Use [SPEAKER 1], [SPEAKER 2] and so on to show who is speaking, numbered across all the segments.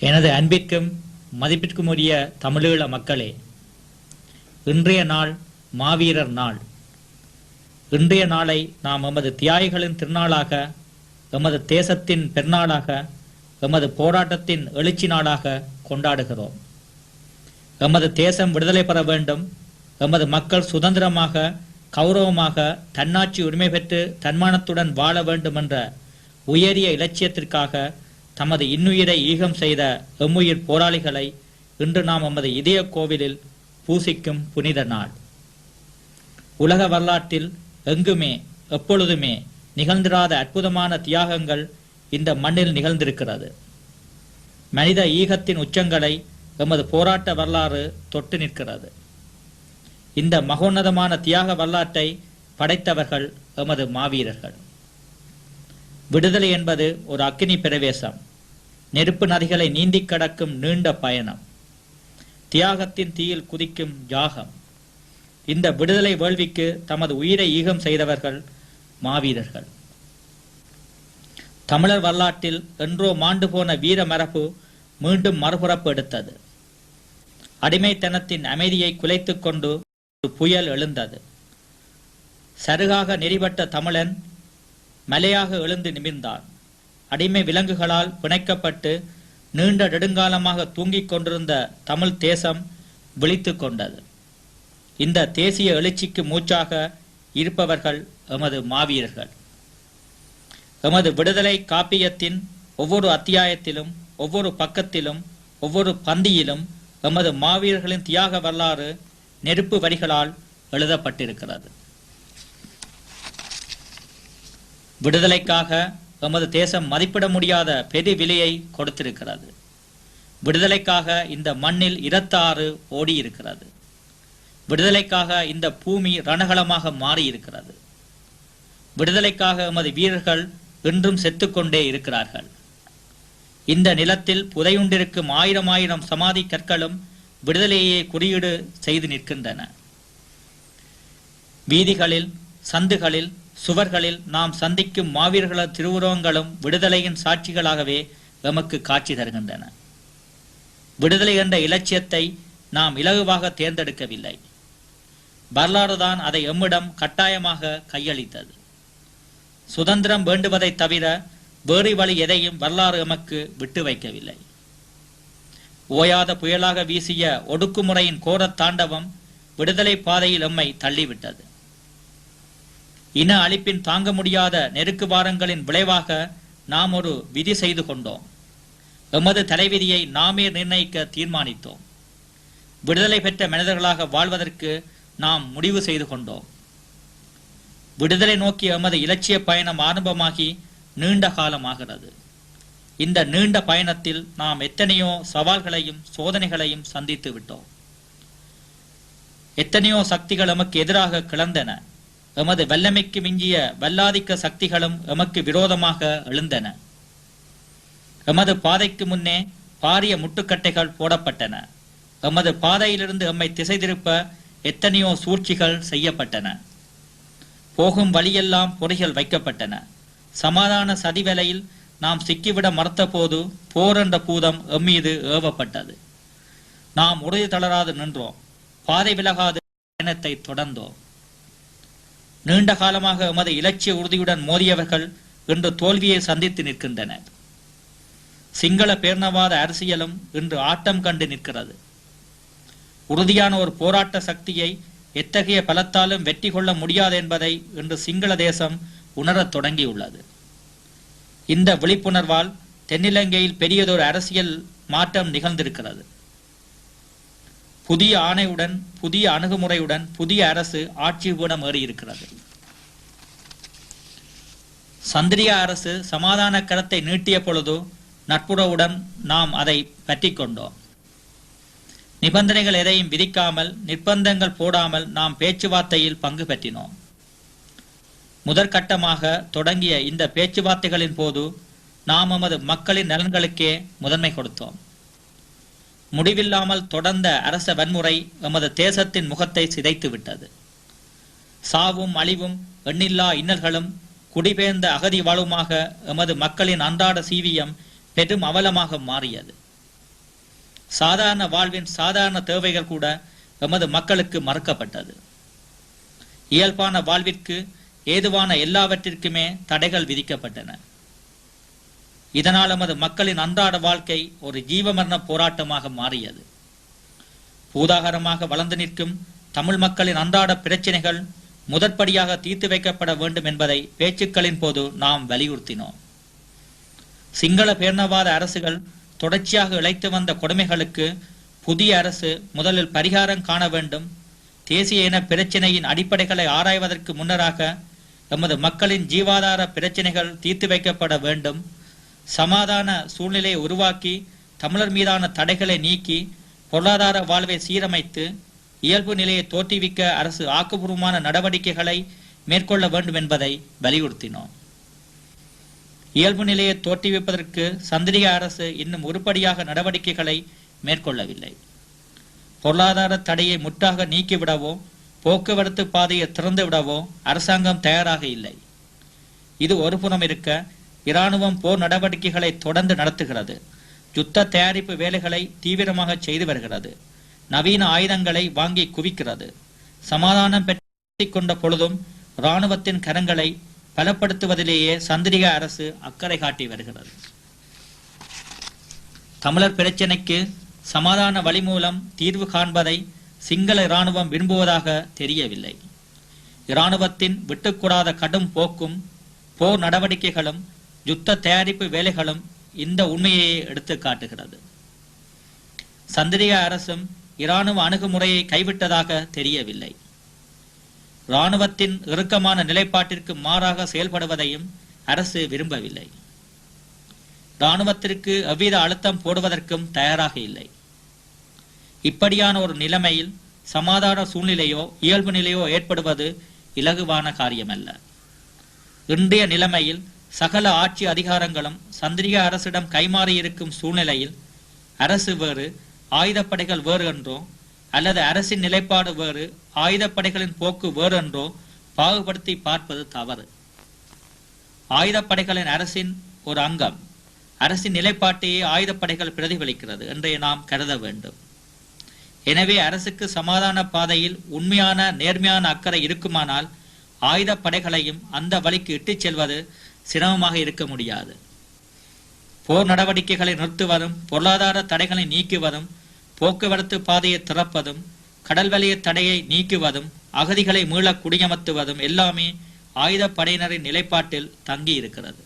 [SPEAKER 1] எனது அன்பிற்கும் மதிப்பிற்கும் உரிய தமிழீழ மக்களே, இன்றைய நாள் மாவீரர் நாள். இன்றைய நாளை நாம் எமது தியாகிகளின் திருநாளாக, எமது தேசத்தின் பெருநாளாக, எமது போராட்டத்தின் எழுச்சி நாளாக கொண்டாடுகிறோம். எமது தேசம் விடுதலை பெற வேண்டும், எமது மக்கள் சுதந்திரமாக கௌரவமாக தன்னாட்சி உரிமை பெற்று தன்மானத்துடன் வாழ வேண்டும் என்ற உயரிய இலட்சியத்திற்காக தமது இன்னுயிரை ஈகம் செய்த எம்முயிர் போராளிகளை இன்று நாம் எமது இதய கோவிலில் பூசிக்கும் புனித நாள். உலக வரலாற்றில் எங்குமே எப்பொழுதுமே நிகழ்ந்திராத அற்புதமான தியாகங்கள் இந்த மண்ணில் நிகழ்ந்திருக்கிறது. மனித ஈகத்தின் உச்சங்களை எமது போராட்ட வரலாறு தொட்டு நிற்கிறது. இந்த மகோன்னதமான தியாக வரலாற்றை படைத்தவர்கள் எமது மாவீரர்கள். விடுதலை என்பது ஒரு அக்கினி பிரவேசம், நெருப்பு நதிகளை நீந்தி கடக்கும் நீண்ட பயணம், தியாகத்தின் தீயில் குதிக்கும் யாகம். இந்த விடுதலை வேள்விக்கு தமது உயிரை ஈகம் செய்தவர்கள் மாவீரர்கள். தமிழர் வரலாற்றில் என்றோ மாண்டு போன வீர மரபு மீண்டும் மறுபுறப்பு எடுத்தது. அடிமைத்தனத்தின் அமைதியை குலைத்துக் கொண்டு ஒரு புயல் எழுந்தது. சருகாக நெறிபட்ட தமிழன் மலையாக எழுந்து நிமிர்ந்தான். அடிமை விலங்குகளால் பிணைக்கப்பட்டு நீண்ட நெடுங்காலமாக தூங்கிக் கொண்டிருந்த தமிழ் தேசம் விழித்து கொண்டது. இந்த தேசிய எழுச்சிக்கு மூச்சாக இருப்பவர்கள் எமது மாவீரர்கள். எமது விடுதலை காப்பியத்தின் ஒவ்வொரு அத்தியாயத்திலும், ஒவ்வொரு பக்கத்திலும், ஒவ்வொரு பந்தியிலும் எமது மாவீரர்களின் தியாக வரலாறு நெருப்பு வரிகளால் எழுதப்பட்டிருக்கிறது. விடுதலைக்காக எமது தேசம் மதிப்பிட முடியாத பெரு விலையை கொடுத்திருக்கிறது. விடுதலைக்காக இந்த மண்ணில் இரத்தாறு ஓடி இருக்கிறது. விடுதலைக்காக இந்த பூமி ரணகளமாக மாறி இருக்கிறது. விடுதலைக்காக எமது வீரர்கள் இன்றும் செத்துக்கொண்டே இருக்கிறார்கள். இந்த நிலத்தில் புதையுண்டிருக்கும் ஆயிரம் ஆயிரம் சமாதி கற்களும் விடுதலையை குறியீடு செய்து நிற்கின்றன. வீதிகளில், சந்துகளில், சுவர்களில் நாம் சந்திக்கும் மாவீரர்கள திருவுருவங்களும் விடுதலையின் சாட்சிகளாகவே எமக்கு காட்சி தருகின்றன. விடுதலை என்ற இலட்சியத்தை நாம் இலகுவாக தேர்ந்தெடுக்கவில்லை. வரலாறுதான் அதை எம்மிடம் கட்டாயமாக கையளித்தது. சுதந்திரம் வேண்டுவதை தவிர வேறு வழி எதையும் வரலாறு எமக்கு விட்டு வைக்கவில்லை. ஓயாத புயலாக வீசிய ஒடுக்குமுறையின் கோர தாண்டவம் விடுதலை பாதையில் எம்மை தள்ளிவிட்டது. இன அழிப்பின் தாங்க முடியாத நெருக்கு வாரங்களின் விளைவாக நாம் ஒரு விதி செய்து கொண்டோம். எமது தலைவிதியை நாமே நிர்ணயிக்க தீர்மானித்தோம். விடுதலை பெற்ற மனிதர்களாக வாழ்வதற்கு நாம் முடிவு செய்து கொண்டோம். விடுதலை நோக்கி எமது இலட்சிய பயணம் ஆரம்பமாகி நீண்ட காலமாகிறது. இந்த நீண்ட பயணத்தில் நாம் எத்தனையோ சவால்களையும் சோதனைகளையும் சந்தித்து விட்டோம். எத்தனையோ சக்திகள் எமக்கு எதிராக கிளந்தன. எமது வல்லமைக்கு மிஞ்சிய வல்லாதிக்க சக்திகளும் எமக்கு விரோதமாக எழுந்தன. எமது பாதைக்கு முன்னே பாரிய முட்டுக்கட்டைகள் போடப்பட்டன. எமது பாதையிலிருந்து எம்மை திசை திருப்ப எத்தனையோ சூழ்ச்சிகள் செய்யப்பட்டன. போகும் வழியெல்லாம் பொறிகள் வைக்கப்பட்டன. சமாதான சதிவேளையில் நாம் சிக்கிவிட மறுத்த போது போர் என்ற பூதம் எம்மீது ஏவப்பட்டது. நாம் உறுதி தளராது நின்றோம். பாதை விலகாது பயணத்தை தொடர்ந்தோம். நீண்ட காலமாக எமது இலட்சிய உறுதியுடன் மோதியவர்கள் இன்று தோல்வியை சந்தித்து நிற்கின்றனர். சிங்கள பேரினவாத அரசியலும் இன்று ஆட்டம் கண்டு நிற்கிறது. உறுதியான ஒரு போராட்ட சக்தியை எத்தகைய பலத்தாலும் வெற்றி கொள்ள முடியாது என்பதை இன்று சிங்கள தேசம் உணரத் தொடங்கியுள்ளது. இந்த விழிப்புணர்வால் தென்னிலங்கையில் பெரியதொரு அரசியல் மாற்றம் நிகழ்ந்திருக்கிறது. புதிய ஆணையுடன், புதிய அணுகுமுறையுடன் புதிய அரசு ஆட்சி பீடம் ஏறியிருக்கிறது. சந்திரியா அரசு சமாதான கரத்தை நீட்டிய பொழுது நட்புறவுடன் நாம் அதை பற்றி கொண்டோம். நிபந்தனைகள் எதையும் விதிக்காமல், நிர்பந்தங்கள் போடாமல் நாம் பேச்சுவார்த்தையில் பங்கு பெற்றினோம். முதற்கட்டமாக தொடங்கிய இந்த பேச்சுவார்த்தைகளின் போது நாம் எமது மக்களின் நலன்களுக்கே முதன்மை கொடுத்தோம். முடிவில்லாமல் தொடர்ந்த அரச வன்முறை எமது தேசத்தின் முகத்தை சிதைத்து விட்டது. சாவும் அழிவும் எண்ணில்லா இன்னல்களும் குடிபெயர்ந்த அகதி வாழ்வுமாக எமது மக்களின் அன்றாட சீவியம் பெரும் அவலமாக மாறியது. சாதாரண வாழ்வின் சாதாரண தேவைகள் கூட எமது மக்களுக்கு மறுக்கப்பட்டது. இயல்பான வாழ்விற்கு ஏதுவான எல்லாவற்றிற்குமே தடைகள் விதிக்கப்பட்டன. இதனால் எமது மக்களின் அன்றாட வாழ்க்கை ஒரு ஜீவமரண போராட்டமாக மாறியது. பூதாகரமாக வளர்ந்து நிற்கும் தமிழ் மக்களின் அன்றாட பிரச்சனைகள் முதற்படியாக தீர்த்து வைக்கப்பட வேண்டும் என்பதை பேச்சுக்களின் போது நாம் வலியுறுத்தினோம். சிங்கள பேரினவாத அரசுகள் தொடர்ச்சியாக இழைத்து வந்த கொடுமைகளுக்கு புதிய அரசு முதலில் பரிகாரம் காண வேண்டும். தேசிய இன பிரச்சினையின் அடிப்படைகளை ஆராய்வதற்கு முன்னராக எமது மக்களின் ஜீவாதார பிரச்சனைகள் தீர்த்து வைக்கப்பட வேண்டும். சமாதான சூழ்நிலையை உருவாக்கி தமிழர் மீதான தடைகளை நீக்கி பொருளாதார வாழ்வை சீரமைத்து இயல்பு நிலையை தோற்றுவிக்க அரசு ஆக்கப்பூர்வமான நடவடிக்கைகளை மேற்கொள்ள வேண்டும் என்பதை வலியுறுத்தினோம். இயல்பு நிலையை தோற்றுவிப்பதற்கு சந்திரிகா அரசு இன்னும் உருப்படியாக நடவடிக்கைகளை மேற்கொள்ளவில்லை. பொருளாதார தடையை முற்றாக நீக்கிவிடவோ போக்குவரத்து பாதையை திறந்து விடவோ அரசாங்கம் தயாராக இல்லை. இது ஒரு புறம் இருக்க, இராணுவம் போர் நடவடிக்கைகளை தொடர்ந்து நடத்துகிறது. யுத்த தயாரிப்பு வேலைகளை தீவிரமாக செய்து வருகிறது. நவீன ஆயுதங்களை வாங்கி குவிக்கிறது. சமாதானம் பெற்றுக் கொண்ட பொழுதும் இராணுவத்தின் கரங்களை பலப்படுத்துவதிலேயே சந்திரிகா அரசு அக்கறை காட்டி வருகிறது. தமிழர் பிரச்சினைக்கு சமாதான வழி மூலம் தீர்வு காண்பதை சிங்கள இராணுவம் விரும்புவதாக தெரியவில்லை. இராணுவத்தின் விட்டுக்கூடாத கடும் போக்கும் போர் நடவடிக்கைகளும் யுத்த தயாரிப்பு வேலைகளும் இந்த உண்மையை எடுத்து காட்டுகிறது. சந்திரிகா அரசும் இராணுவ அணுகுமுறையை கைவிட்டதாக தெரியவில்லை. இராணுவத்தின் இறுக்கமான நிலைப்பாட்டிற்கு மாறாக செயல்படுவதையும் அரசு விரும்பவில்லை. இராணுவத்திற்கு எவ்வித அழுத்தம் போடுவதற்கும் தயாராக இல்லை. இப்படியான ஒரு நிலைமையில் சமாதான சூழ்நிலையோ இயல்பு நிலையோ ஏற்படுவது இலகுவான காரியமல்ல. இன்றைய நிலைமையில் சகல ஆட்சி அதிகாரங்களும் சந்திரிகா அரசிடம் கைமாறியிருக்கும் சூழ்நிலையில் அரசு வேறு ஆயுதப்படைகள் வேறு என்றோ அல்லது அரசின் நிலைப்பாடு வேறு ஆயுதப்படைகளின் போக்கு வேறு என்றோ பாகுபடுத்தி பார்ப்பது தவறு. ஆயுதப்படைகளின் அரசின் ஒரு அங்கம். அரசின் நிலைப்பாட்டையே ஆயுதப்படைகள் பிரதிபலிக்கிறது என்றே நாம் கருத வேண்டும். எனவே அரசுக்கு சமாதான பாதையில் உண்மையான நேர்மையான அக்கறை இருக்குமானால் ஆயுதப்படைகளையும் அந்த வழிக்கு இட்டுச் செல்வது சிரமமாக இருக்க முடியாது. போர் நடவடிக்கைகளை நிறுத்துவதும் பொருளாதார தடைகளை நீக்குவதும் போக்குவரத்து பாதையை திறப்பதும் கடல் வழிய தடையை நீக்குவதும் அகதிகளை மீள குடியமர்த்துவதும் எல்லாமே ஆயுதப்படையினரின் நிலைப்பாட்டில் தங்கி இருக்கிறது.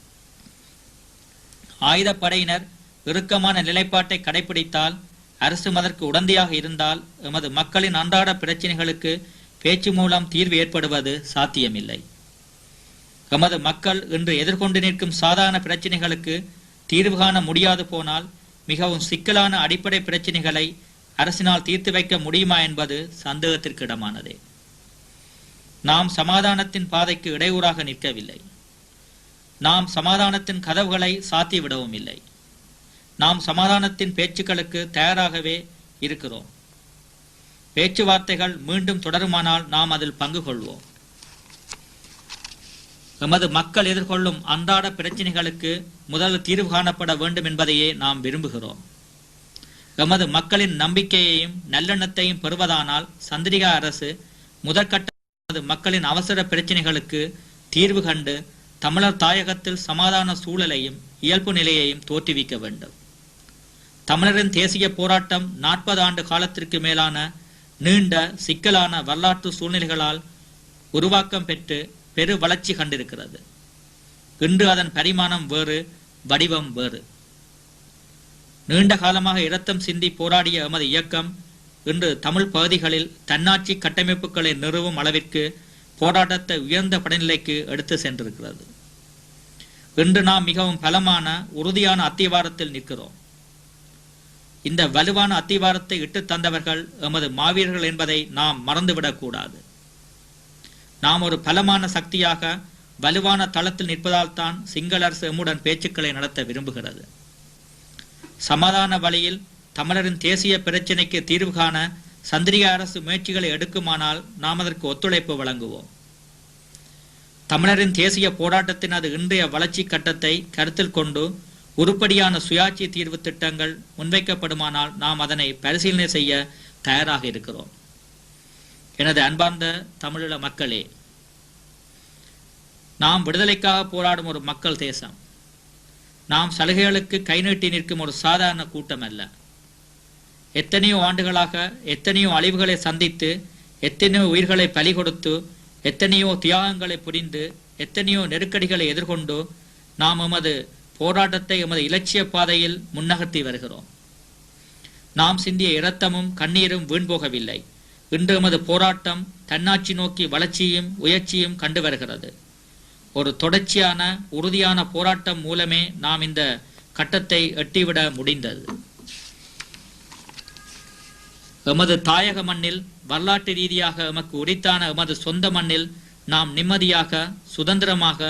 [SPEAKER 1] ஆயுதப்படையினர் இறுக்கமான நிலைப்பாட்டை கடைபிடித்தால், அரசு அதற்கு உடந்தையாக இருந்தால் எமது மக்களின் அன்றாட பிரச்சனைகளுக்கு பேச்சு மூலம் தீர்வு ஏற்படுவது சாத்தியமில்லை. எமது மக்கள் இன்று எதிர்கொண்டு நிற்கும் சாதாரண பிரச்சனைகளுக்கு தீர்வு காண முடியாது போனால் மிகவும் சிக்கலான அடிப்படை பிரச்சனைகளை அரசினால் தீர்த்து வைக்க முடியுமா என்பது சந்தேகத்திற்கு இடமானதே. நாம் சமாதானத்தின் பாதைக்கு இடையூறாக நிற்கவில்லை. நாம் சமாதானத்தின் கதவுகளை சாத்திவிடவும் இல்லை. நாம் சமாதானத்தின் பேச்சுக்களுக்கு தயாராகவே இருக்கிறோம். பேச்சுவார்த்தைகள் மீண்டும் தொடருமானால் நாம் அதில் பங்கு கொள்வோம். எமது மக்கள் எதிர்கொள்ளும் அன்றாட பிரச்சனைகளுக்கு முதல் தீர்வு காணப்பட வேண்டும் என்பதையே நாம் விரும்புகிறோம். எமது மக்களின் நம்பிக்கையையும் நல்லெண்ணத்தையும் பெறுவதானால் சந்திரிகா அரசு முதற்கட்ட மக்களின் அவசர பிரச்சனைகளுக்கு தீர்வு கண்டு தமிழர் தாயகத்தில் சமாதான சூழலையும் இயல்பு நிலையையும் தோற்றுவிக்க வேண்டும். தமிழரின் தேசிய போராட்டம் 40 ஆண்டு காலத்திற்கு மேலான நீண்ட சிக்கலான வரலாற்று சூழ்நிலைகளால் உருவாக்கம் பெற்று பெரு வளர்ச்சி கண்டிருக்கிறது. இன்று அதன் பரிமாணம் வேறு, வடிவம் வேறு. நீண்ட காலமாக இரத்தம் சிந்தி போராடிய எமது இயக்கம் இன்று தமிழ் பகுதிகளில் தன்னாட்சி கட்டமைப்புகளை நிறுவும் அளவிற்கு போராட்டத்தை உயர்ந்த படிநிலைக்கு எடுத்து சென்றிருக்கிறது. இன்று நாம் மிகவும் பலமான உறுதியான அத்திவாரத்தில் நிற்கிறோம். இந்த வலுவான அத்திவாரத்தை இட்டு தந்தவர்கள் எமது மாவீரர்கள் என்பதை நாம் மறந்துவிடக் கூடாது. நாம் ஒரு பலமான சக்தியாக வலுவான தளத்தில் நிற்பதால் தான் சிங்கள அரசு எம்முடன் பேச்சுக்களை நடத்த விரும்புகிறது. சமாதான வழியில் தமிழரின் தேசிய பிரச்சினைக்கு தீர்வு காண சந்திரிகா அரசு முயற்சிகளை எடுக்குமானால் நாம் அதற்கு ஒத்துழைப்பு வழங்குவோம். தமிழரின் தேசிய போராட்டத்தின் அது இன்றைய வளர்ச்சி கட்டத்தை கருத்தில் கொண்டு உருப்படியான சுயாட்சி தீர்வு திட்டங்கள் முன்வைக்கப்படுமானால் நாம் அதனை பரிசீலனை செய்ய தயாராக இருக்கிறோம். எனது அன்பார்ந்த தமிழீழ மக்களே, நாம் விடுதலைக்காக போராடும் ஒரு மக்கள் தேசம். நாம் சலுகைகளுக்கு கை நீட்டி நிற்கும் ஒரு சாதாரண கூட்டம் அல்ல. எத்தனையோ ஆண்டுகளாக எத்தனையோ அழிவுகளை சந்தித்து, எத்தனையோ உயிர்களை பலி கொடுத்து, எத்தனையோ தியாகங்களை புரிந்து, எத்தனையோ நெருக்கடிகளை எதிர்கொண்டு நாம் எமது போராட்டத்தை எமது இலட்சிய பாதையில் முன்னகர்த்தி வருகிறோம். நாம் சிந்திய இரத்தமும் கண்ணீரும் வீண் போகவில்லை. இன்று எமது போராட்டம் தன்னாட்சி நோக்கி வளர்ச்சியும் உயர்ச்சியும் கண்டு வருகிறது. ஒரு தொடர்ச்சியான உறுதியான போராட்டம் மூலமே நாம் இந்த கட்டத்தை எட்டிவிட முடிந்தது. எமது தாயக மண்ணில் வரலாற்று ரீதியாக எமக்கு உரித்தான எமது சொந்த மண்ணில் நாம் நிம்மதியாக, சுதந்திரமாக,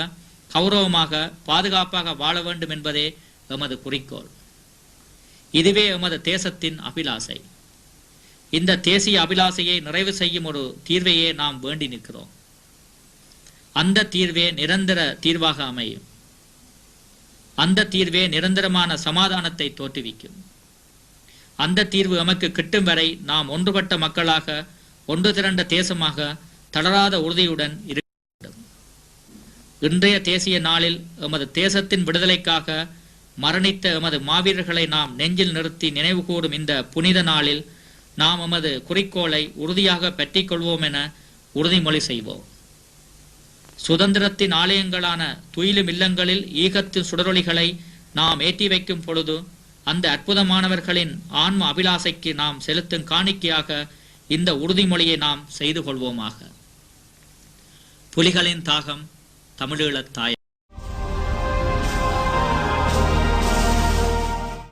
[SPEAKER 1] கௌரவமாக, பாதுகாப்பாக வாழ வேண்டும் என்பதே எமது குறிக்கோள். இதுவே எமது தேசத்தின் அபிலாசை. இந்த தேசிய அபிலாசையை நிறைவு செய்யும் ஒரு தீர்வையே நாம் வேண்டி நிற்கிறோம். அந்த தீர்வே நிரந்தர தீர்வாக அமையும். அந்த தீர்வே நிரந்தரமான சமாதானத்தை தோற்றுவிக்கும். அந்த தீர்வு எமக்கு கிட்டும் வரை நாம் ஒன்றுபட்ட மக்களாக, ஒன்று திரண்ட தேசமாக தளராத உறுதியுடன் இருக்க வேண்டும். இன்றைய தேசிய நாளில் எமது தேசத்தின் விடுதலைக்காக மரணித்த எமது மாவீரர்களை நாம் நெஞ்சில் நிறுத்தி நினைவு கூறும் இந்த புனித நாளில் நாம் எமது குறிக்கோளை உறுதியாக பற்றிக் கொள்வோம் என உறுதிமொழி செய்வோம். சுதந்திரத்தின் ஆலயங்களான துயிலும் இல்லங்களில் ஈகத்தின் சுடரொளிகளை நாம் ஏற்றி வைக்கும் பொழுது அந்த அற்புதமானவர்களின் ஆன்ம அபிலாசைக்கு நாம் செலுத்தும் காணிக்கையாக இந்த உறுதிமொழியை நாம் செய்து கொள்வோமாக. புலிகளின் தாகம் தமிழீழத் தாய்.